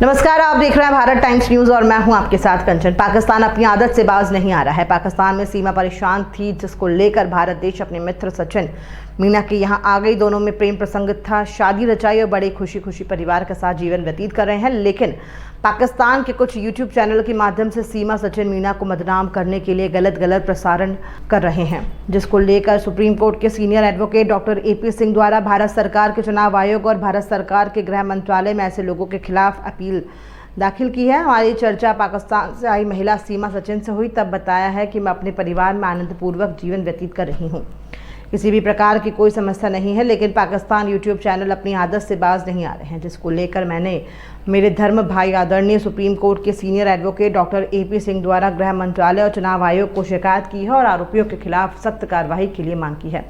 नमस्कार, आप देख रहे हैं भारत टाइम्स न्यूज और मैं हूं आपके साथ कंचन। पाकिस्तान अपनी आदत से बाज नहीं आ रहा है। पाकिस्तान में सीमा परेशान थी, जिसको लेकर भारत देश अपने मित्र सचिन मीना के यहां आ गई। दोनों में प्रेम प्रसंग था, शादी रचाई और बड़े खुशी खुशी परिवार के साथ जीवन व्यतीत कर रहे हैं। लेकिन पाकिस्तान के कुछ यूट्यूब चैनल के माध्यम से सीमा सचिन मीना को बदनाम करने के लिए गलत प्रसारण कर रहे हैं, जिसको लेकर सुप्रीम कोर्ट के senior advocate doctor AP Singh द्वारा भारत सरकार के चुनाव आयोग और भारत सरकार के गृह मंत्रालय में ऐसे लोगों के खिलाफ अपील दाखिल की है। हमारी चर्चा पाकिस्तान से आई महिला सीमा सचिन से हुई, तब बताया है कि मैं अपने परिवार में आनंदपूर्वक जीवन व्यतीत कर रही हूँ, किसी भी प्रकार की कोई समस्या नहीं है। लेकिन पाकिस्तान यूट्यूब चैनल अपनी आदत से बाज नहीं आ रहे हैं, जिसको लेकर मैंने मेरे धर्म भाई आदरणीय सुप्रीम कोर्ट के senior advocate doctor AP Singh द्वारा गृह मंत्रालय और चुनाव आयोग को शिकायत की है और आरोपियों के खिलाफ सख्त कार्रवाई के लिए मांग की है।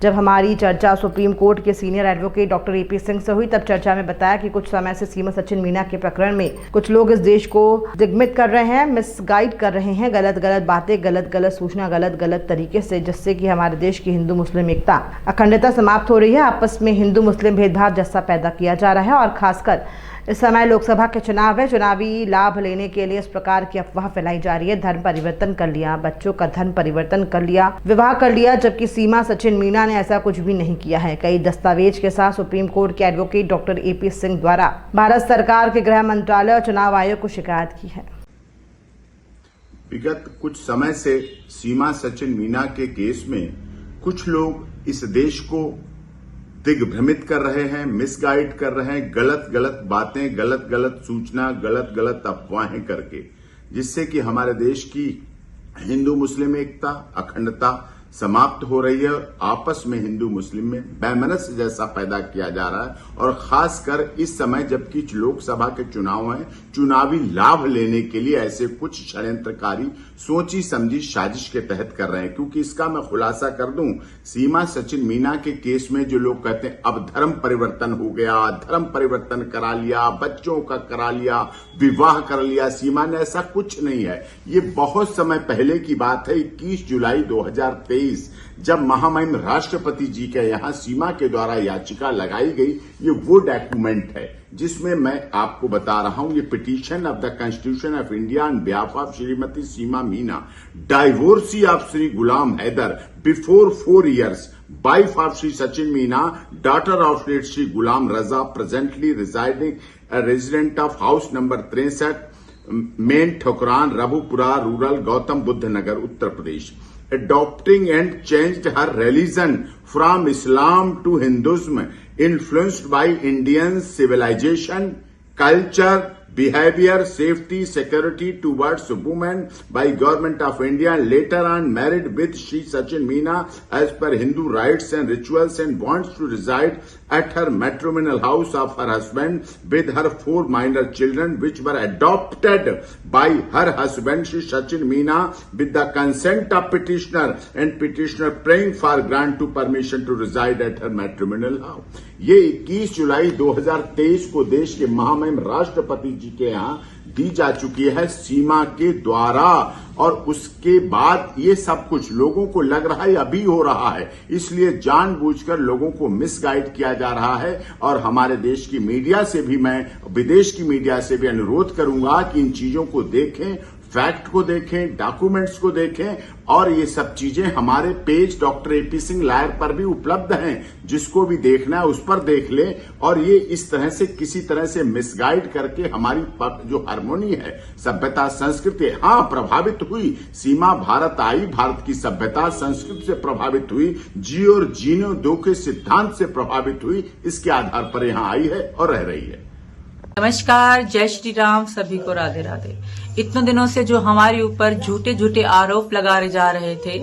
जब हमारी चर्चा सुप्रीम कोर्ट के senior advocate doctor AP Singh से हुई, तब चर्चा में बताया कि कुछ समय से सीमा सचिन मीना के प्रकरण में कुछ लोग इस देश को दिग्मित कर रहे हैं, मिसगाइड कर रहे हैं, गलत बातें, गलत सूचना, गलत तरीके से, जिससे कि हमारे देश की हिंदू मुस्लिम एकता, अखंडता समाप्त हो रही है। आपस में हिंदू मुस्लिम भेदभाव जैसा पैदा किया जा रहा है और खासकर इस समय लोकसभा के चुनाव है, चुनावी लाभ लेने के लिए इस प्रकार की अफवाह फैलाई जा रही है। धर्म परिवर्तन कर लिया, बच्चों का धर्म परिवर्तन कर लिया, विवाह कर लिया, जबकि सीमा सचिन मीना ने ऐसा कुछ भी नहीं किया है। कई दस्तावेज के साथ सुप्रीम कोर्ट के एडवोकेट डॉक्टर AP सिंह द्वारा भारत सरकार के गृह मंत्रालय और चुनाव आयोग को शिकायत की है। विगत कुछ समय से सीमा सचिन मीना के केस में कुछ लोग इस देश को दिग्भ्रमित कर रहे हैं, मिसगाइड कर रहे हैं, गलत बातें, गलत सूचना, गलत अफवाहें करके, जिससे कि हमारे देश की हिंदू मुस्लिम एकता, अखंडता समाप्त हो रही है। आपस में हिंदू मुस्लिम में वैमनस्य जैसा पैदा किया जा रहा है और खासकर इस समय जबकि लोकसभा के चुनाव हैं, चुनावी लाभ लेने के लिए ऐसे कुछ षड्यंत्रकारी सोची समझी साजिश के तहत कर रहे हैं। क्योंकि इसका मैं खुलासा कर दूं, सीमा सचिन मीना के केस में जो लोग कहते हैं अब धर्म परिवर्तन हो गया, धर्म परिवर्तन करा लिया, बच्चों का करा लिया, विवाह कर लिया, सीमा ने, ऐसा कुछ नहीं है। ये बहुत समय पहले की बात है। 21 जुलाई 2023 जब महामहिम राष्ट्रपति जी के यहां सीमा के द्वारा याचिका लगाई गई, ये वो डॉक्यूमेंट है जिसमें मैं आपको बता रहा हूं। ये petition of the constitution of India on behalf of Shrimati Seema Meena, divorcee of Shri Ghulam Haider before 4 years, wife of Shri Sachin Meena, daughter of Shri Ghulam Raza, presently resident of house number 63, main Thakuran, Raghupura rural, Gautam Buddh Nagar, Uttar Pradesh, adopting and changed her religion from Islam to Hinduism, influenced by Indian civilization, culture, behavior, safety, security towards women by Government of India, and later on married with Shri Sachin Meena as per Hindu rites and rituals, and wants to reside at her matrimonial house of her husband with her 4 minor children, which were adopted by her husband Shri Sachin Meena with the consent of petitioner, and petitioner praying for grant to permission to reside at her matrimonial house। ये 21 जुलाई 2023 को देश के महामहिम राष्ट्रपति जी के यहां दी जा चुकी है सीमा के द्वारा, और उसके बाद ये सब कुछ लोगों को लग रहा है अभी हो रहा है, इसलिए जानबूझकर लोगों को मिसगाइड किया जा रहा है। और हमारे देश की मीडिया से भी, मैं विदेश की मीडिया से भी अनुरोध करूंगा कि इन चीजों को देखें, फैक्ट को देखें, डॉक्यूमेंट्स को देखें, और ये सब चीजें हमारे page doctor AP Singh lawyer पर भी उपलब्ध हैं। जिसको भी देखना है उस पर देख ले। और ये इस तरह से किसी तरह से मिसगाइड करके हमारी जो हार्मोनी है, सभ्यता संस्कृति, हाँ प्रभावित हुई। सीमा भारत आई, भारत की सभ्यता संस्कृति से प्रभावित हुई, जी और जीने दो के सिद्धांत से प्रभावित हुई, इसके आधार पर यहां आई है और रह रही है। नमस्कार, जय श्री राम, सभी को राधे राधे। इतने दिनों से जो हमारे ऊपर झूठे आरोप लगाए जा रहे थे,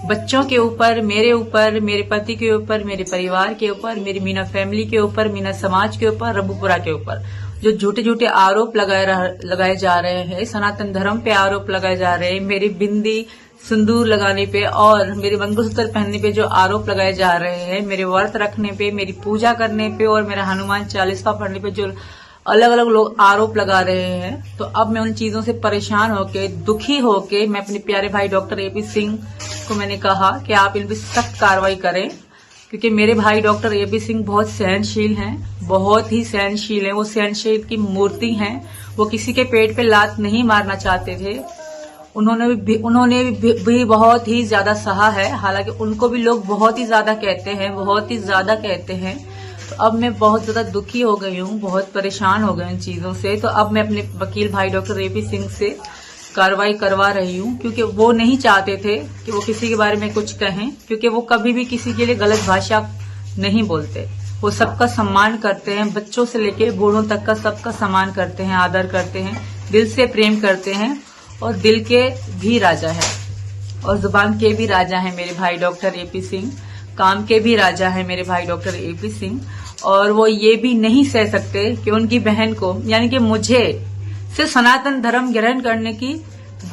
बच्चों के ऊपर, मेरे पति के ऊपर, मेरे परिवार के ऊपर, मेरी मीना फैमिली के ऊपर, मीना समाज के ऊपर, रघुपुरा के ऊपर, जो झूठे आरोप लगाए जा रहे हैं, सनातन धर्म पे आरोप लगाए जा रहे हैं, मेरी बिंदी सिंदूर लगाने पे और मेरे मंगलसूत्र पहनने पे जो आरोप लगाए जा रहे हैं, मेरे व्रत रखने पे, मेरी पूजा करने पे और मेरा हनुमान चालीसा पढ़ने पे जो अलग अलग लोग आरोप लगा रहे हैं, तो अब मैं उन चीजों से परेशान होके, दुखी होके, मैं अपने प्यारे भाई डॉक्टर AP सिंह को मैंने कहा कि आप इन पे सख्त कार्रवाई करें क्योंकि मेरे भाई डॉक्टर एपी सिंह बहुत सहनशील हैं, बहुत ही सहनशील हैं। वो सहनशील की मूर्ति हैं। वो किसी के पेट पे लात नहीं मारना चाहते थे। उन्होंने भी बहुत ही ज्यादा सहा है। हालांकि उनको भी लोग बहुत ही ज्यादा कहते हैं। तो अब मैं बहुत ज्यादा दुखी हो गई हूँ, बहुत परेशान हो गई इन चीजों से। तो अब मैं अपने वकील भाई डॉक्टर एपी सिंह से कार्रवाई करवा रही हूँ, क्योंकि वो नहीं चाहते थे कि वो किसी के बारे में कुछ कहें, क्योंकि वो कभी भी किसी के लिए गलत भाषा नहीं बोलते। वो सबका सम्मान करते हैं, बच्चों से लेकर बूढ़ों तक का सबका सम्मान करते हैं, आदर करते हैं, दिल से प्रेम करते हैं और दिल के भी राजा है और जुबान के भी राजा है मेरे भाई डॉक्टर एपी सिंह। काम के भी राजा है मेरे भाई डॉक्टर एपी सिंह। और वो ये भी नहीं सह सकते कि उनकी बहन को, यानी कि मुझे, सिर्फ सनातन धर्म ग्रहण करने की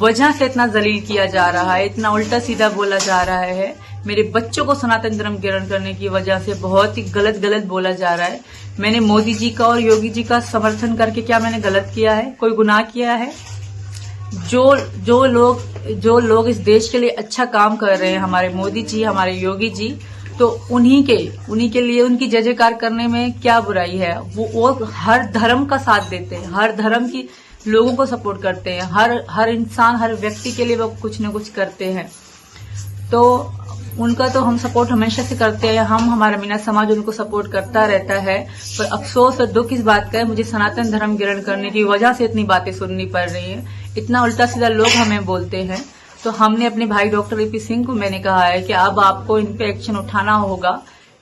वजह से इतना जलील किया जा रहा है, इतना उल्टा सीधा बोला जा रहा है। मेरे बच्चों को सनातन धर्म ग्रहण करने की वजह से बहुत ही गलत बोला जा रहा है। मैंने मोदी जी का और योगी जी का समर्थन करके क्या मैंने गलत किया है? कोई गुनाह किया है? जो लोग इस देश के लिए अच्छा काम कर रहे हैं, हमारे मोदी जी, हमारे योगी जी, तो उन्हीं के लिए उनकी जय जयकार करने में क्या बुराई है? वो हर धर्म का साथ देते हैं, हर धर्म की लोगों को सपोर्ट करते हैं, हर इंसान, हर व्यक्ति के लिए वो कुछ न कुछ करते हैं। तो उनका तो हम सपोर्ट हमेशा से करते हैं, हमारा मीना समाज उनको सपोर्ट करता रहता है। पर अफसोस और दुख इस बात का है, मुझे सनातन धर्म ग्रहण करने की वजह से इतनी बातें सुननी पड़ रही हैं, इतना उल्टा सीधा लोग हमें बोलते हैं। तो हमने अपने भाई डॉक्टर एपी सिंह को मैंने कहा है कि अब आपको इन पे एक्शन उठाना होगा,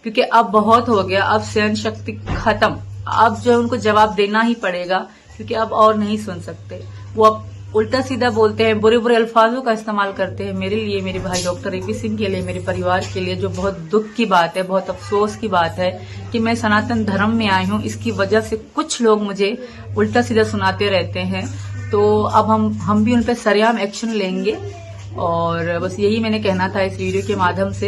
क्योंकि अब बहुत हो गया, अब सहन शक्ति खत्म, अब जो उनको जवाब देना ही पड़ेगा, क्योंकि अब और नहीं सुन सकते। वो अब उल्टा सीधा बोलते हैं, बुरे बुरे अल्फाजों का इस्तेमाल करते हैं मेरे लिए, मेरे भाई डॉक्टर एपी सिंह के लिए, मेरे परिवार के लिए, जो बहुत दुख की बात है, बहुत अफसोस की बात है कि मैं सनातन धर्म में आई हूँ। इसकी वजह से कुछ लोग मुझे उल्टा सीधा सुनाते रहते हैं। तो अब हम भी उन पर सरेआम एक्शन लेंगे। और बस यही मैंने कहना था इस वीडियो के माध्यम से।